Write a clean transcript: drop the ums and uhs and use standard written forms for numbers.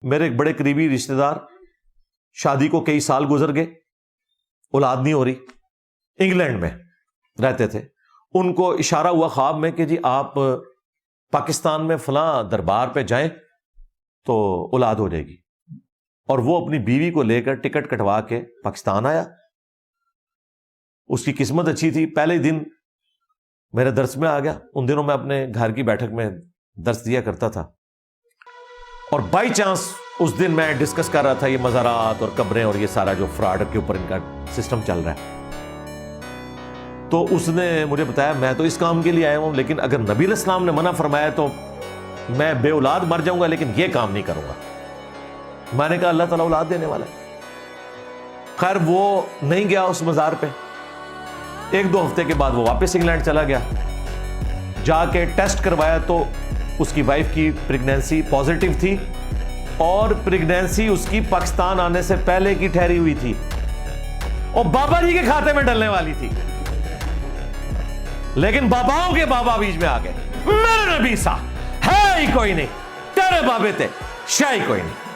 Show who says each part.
Speaker 1: میرے ایک بڑے قریبی رشتہ دار، شادی کو کئی سال گزر گئے، اولاد نہیں ہو رہی، انگلینڈ میں رہتے تھے. ان کو اشارہ ہوا خواب میں کہ جی آپ پاکستان میں فلاں دربار پہ جائیں تو اولاد ہو جائے گی. اور وہ اپنی بیوی کو لے کر ٹکٹ کٹوا کے پاکستان آیا. اس کی قسمت اچھی تھی، پہلے ہی دن میرے درس میں آ گیا. ان دنوں میں اپنے گھر کی بیٹھک میں درس دیا کرتا تھا، اور بائی چانس اس دن میں ڈسکس کر رہا تھا یہ مزارات اور قبریں اور یہ سارا جو فراڈ کے اوپر ان کا سسٹم چل رہا ہے. تو اس نے مجھے بتایا میں تو اس کام کے لیے آیا ہوں، لیکن اگر نبی علیہ السلام نے منع فرمایا تو میں بے اولاد مر جاؤں گا، لیکن یہ کام نہیں کروں گا. میں نے کہا اللہ تعالیٰ اولاد دینے والا ہے. خیر وہ نہیں گیا اس مزار پہ. ایک دو ہفتے کے بعد وہ واپس انگلینڈ چلا گیا. جا کے ٹیسٹ کروایا تو اس کی وائف کی پریگنینسی پازیٹیو تھی، اور پریگنینسی اس کی پاکستان آنے سے پہلے کی ٹھہری ہوئی تھی، اور بابا جی کے کھاتے میں ڈلنے والی تھی. لیکن باباؤں کے بابا بیچ میں آ گئے. میرے نبی سا ہے ہی کوئی نہیں، تیرے بابے تھے شاہی کوئی نہیں.